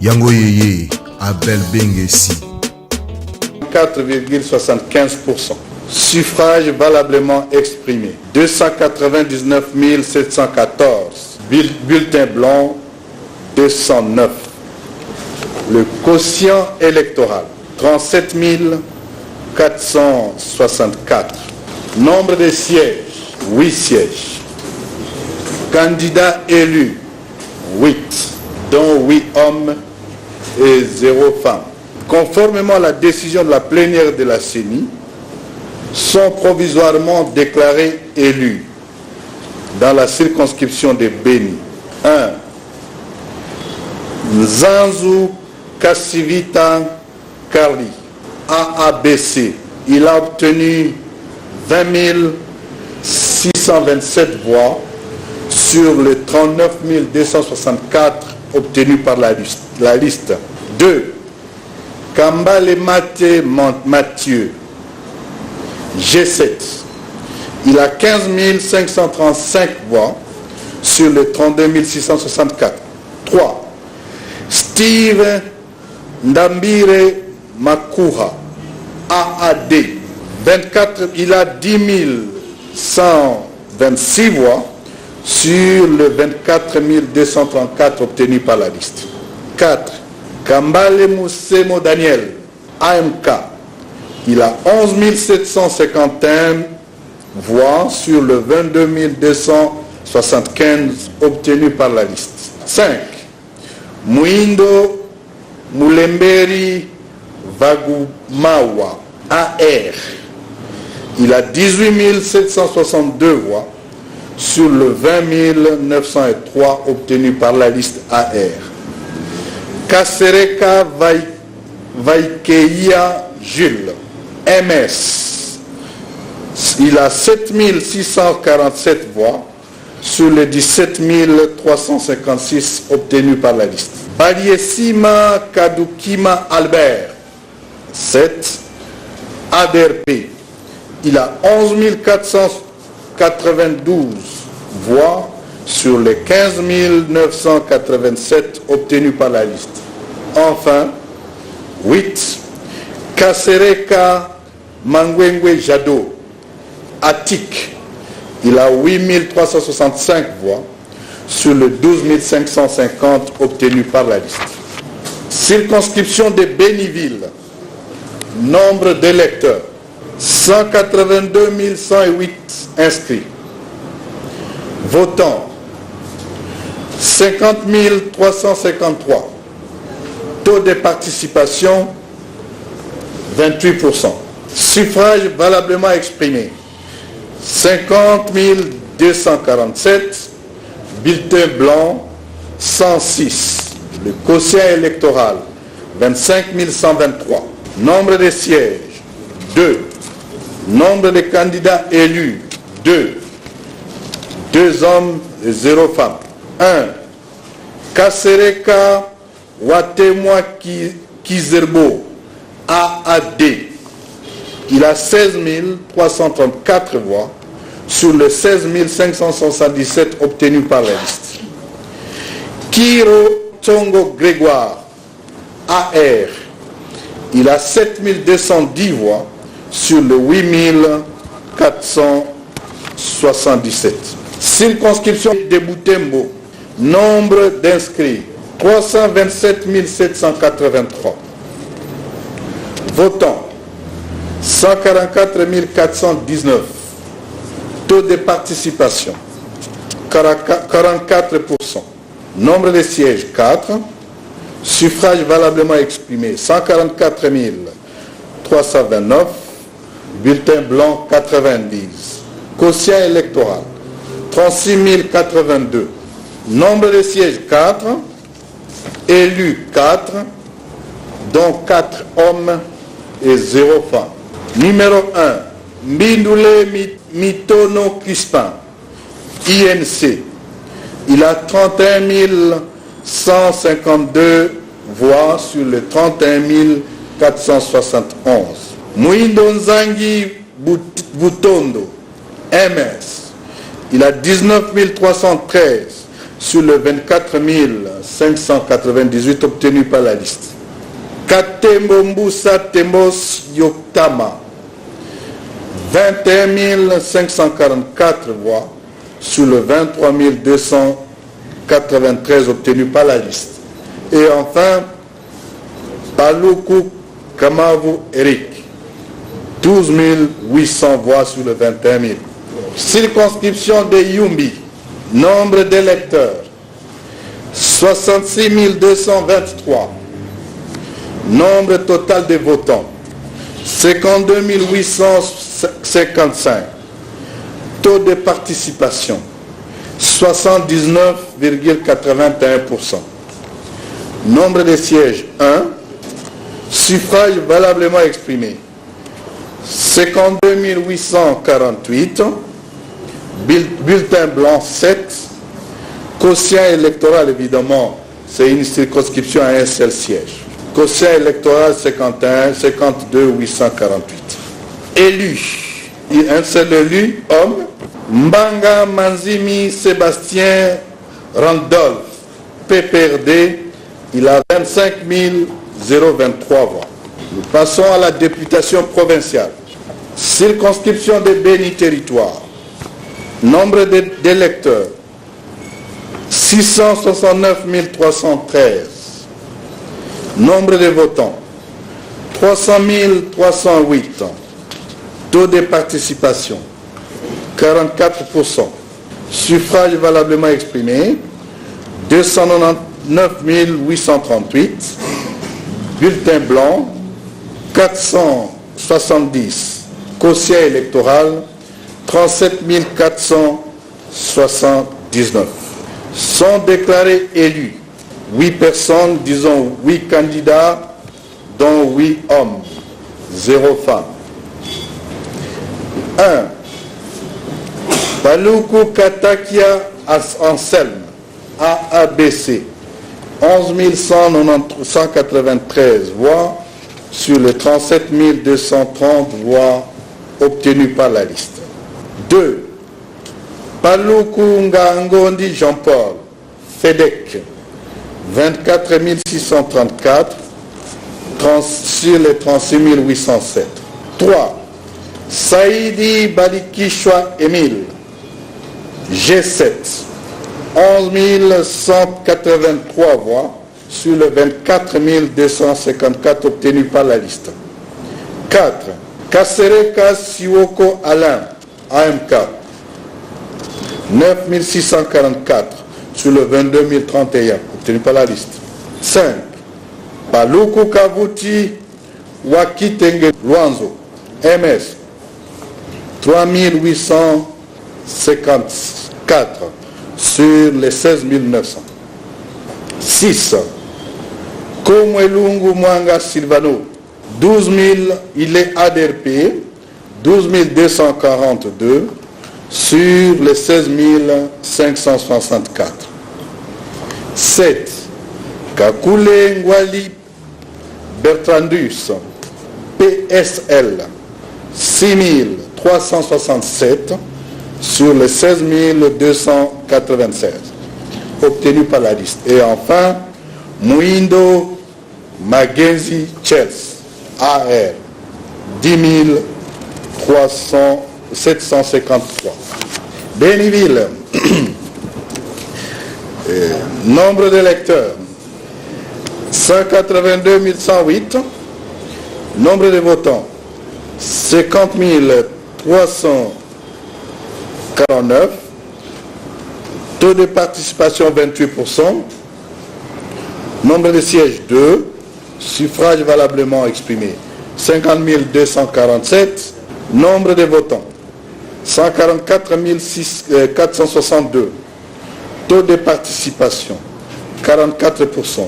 Yango Yeye, Abel Bengessi. 4,75%. Suffrage valablement exprimé. 299 714. Bulletin blanc, 209. Le quotient électoral, 37 464. Nombre de sièges, 8 sièges. Candidats élus, 8, dont 8 hommes et 0 femmes. Conformément à la décision de la plénière de la CENI, sont provisoirement déclarés élus dans la circonscription de Beni. 1. Nzanzu Kassivita Karli, AABC. Il a obtenu 20 627 voix sur les 39 264 obtenus par la liste. 2. Kambale Mate Mathieu, G7. Il a 15 535 voix sur les 32 664. 3. Steve Ndambire Makura, AAD. 24, il a 10 126 voix sur les 24 234 obtenus par la liste. 4. Kambale Moussemo Daniel, AMK. Il a 11 751 voix sur le 22 275 obtenus par la liste. 5. Mwindo Moulemberi Vagumawa, AR. Il a 18 762 voix sur le 20 903 obtenus par la liste AR. Kasereka Vaikeia Jules, MS. Il a 7 647 voix sur les 17 356 obtenus par la liste. Baliesima Kadukima Albert, 7, ADRP. Il a 11 492 voix sur les 15 987 obtenus par la liste. Enfin, 8. Kasereka Mangwengwe Jado, Attic. Il a 8 365 voix sur les 12 550 obtenus par la liste. Circonscription de Béniville. Nombre d'électeurs, 182 108 inscrits. Votants, 50 353. Taux de participation, 28%. Suffrage valablement exprimé, 50 247. Bulletin blanc, 106. Le quotient électoral, 25 123. Nombre de sièges, 2. Nombre de candidats élus, 2. 2 hommes et 0 femmes. 1. Kasereka Watemwa Kizerbo, AAD. Il a 16 334 voix sur les 16 577 obtenus par la liste. Kiro Tongo Grégoire, AR. Il a 7 210 voix sur le 8 477. Circonscription de Boutembo. Nombre d'inscrits, 327 783. Votants, 144 419. Taux de participation, 44%. Nombre de sièges, 4. Suffrage valablement exprimé, 144 329. Bulletin blanc, 90. Quotient électoral, 36 082. Nombre de sièges, 4. Élus, 4. Dont 4 hommes et 0 femmes. Numéro 1. Mbindoule Mitono Crispin, INC. Il a 31 152 voix sur les 31 471. Mwindo Nzangi Butondo, MS. Il a 19 313 sur les 24 598 obtenus par la liste. Katembo Mbusa Tembos Yoktama, 21 544 voix sur le 23 293 obtenus par la liste. Et enfin, Paluku Kamavu Eric, 12 800 voix sur le 21 000. Circonscription de Yumbi, nombre d'électeurs, 66 223. Nombre total de votants, 52 855. Taux de participation, 79,81%. Nombre de sièges, 1. Suffrage valablement exprimé, 52 848. Bulletin blanc, 7. Quotient électoral, évidemment, c'est une circonscription à un seul siège. Quotient électoral 52 848. Élu, un seul élu, homme, Mbanga Manzimi Sébastien Randolph, PPRD, il a 25 023 voix. Nous passons à la députation provinciale. Circonscription de Béni Territoire. Nombre d'électeurs, 669 313. Nombre de votants, 300 308. Taux de participation, 44%. Suffrage valablement exprimé, 299 838. Bulletin blanc, 470. Quotient électoral, 37 479. Sont déclarés élus 8 personnes, disons 8 candidats, dont 8 hommes, 0 femmes. 1. Paluku Katakia Anselme, AABC, 11 193 voix sur les 37 230 voix obtenues par la liste. 2. Paluku Ngangondi Jean-Paul, FEDEC, 24 634 sur les 36 807. 3. Saïdi Balikishwa Émile, G7, 11 183 voix sur les 24 254 obtenus par la liste. 4. Kasereka Siwoko Alain, AMK, 9 644 sur le 22 031 obtenu par la liste. 5. Paluku Kavuti Wakitenge Luanzo, MS, 3 854 sur les 16 900. 6. Komwelungu Mwanga Silvano, 12 000, il est ADRP, 12 242 sur les 16 564. 7. Kakule Ngwali Bertrandus, PSL, 6 367 sur les 16 296 obtenus par la liste. Et enfin, Mouindo Magenzi Chels, AR, 10 753. Béniville, nombre d'électeurs, 182 108. Nombre de votants, 50 349. Taux de participation 28%. Nombre de sièges 2. Suffrage valablement exprimé 50 247. Nombre de votants 144 462. Taux de participation 44%.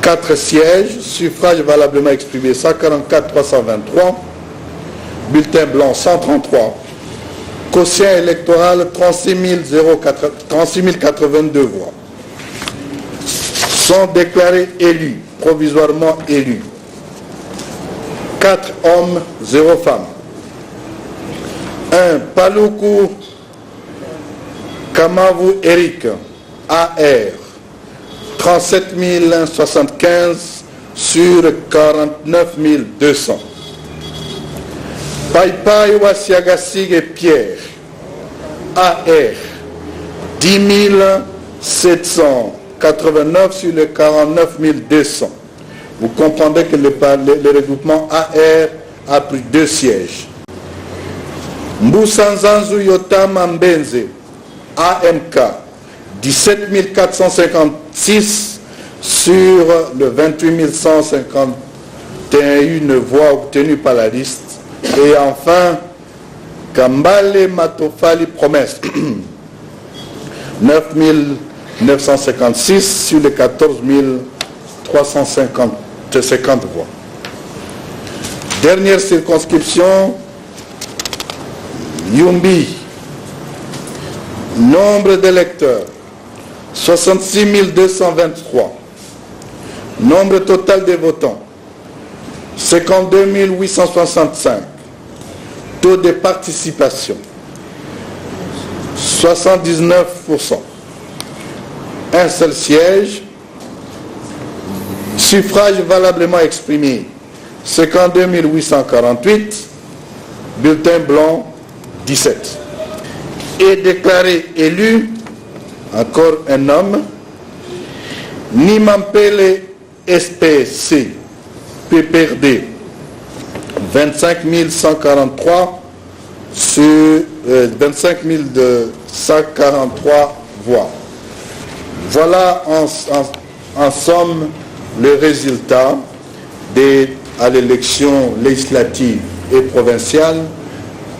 4 sièges, suffrage valablement exprimé 144 323. Bulletin blanc 133. Quotient électoral 36 082 voix. Sont déclarés élus, provisoirement élus. 4 hommes, 0 femmes. 1. Paluku Kamavu Eric, AR, 37 075 sur 49 200. Paipai Wasiagasig et Pierre, AR, 10 789 sur les 49 200. Vous comprendrez que le regroupement AR a pris 2 sièges. Mbusanzanzu Yotama Mbenze, AMK, 17 456 sur le 28 151 voix obtenues par la liste. Et enfin, Kambale Matofali Promesse, 9 956 sur les 14 350 voix. Dernière circonscription, Yumbi. Nombre d'électeurs, 66 223. Nombre total des votants, 52 865. Taux de participation, 79%. Un seul siège. Suffrage valablement exprimé, 52 848. Bulletin blanc, 17. Et déclaré élu, encore un homme, Nimampele SPC, PPRD, 25 143 sur 25 143 voix. Voilà en somme le résultat à l'élection législative et provinciale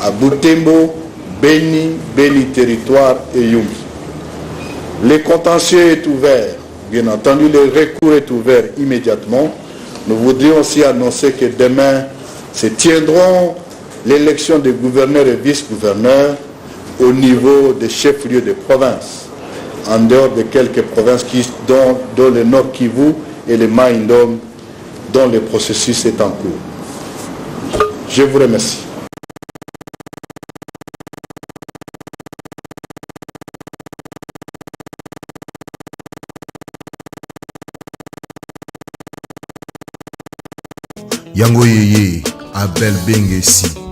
à Butembo, Beni Territoire et Yumbi. Le contentieux est ouvert, bien entendu le recours est ouvert immédiatement. Nous voudrions aussi annoncer que demain se tiendront l'élection des gouverneurs et vice-gouverneurs au niveau des chefs-lieux de province, en dehors de quelques provinces dont le Nord Kivu et le Maïndom, dont le processus est en cours. Je vous remercie. Yango Yeye, Abel Bengesi.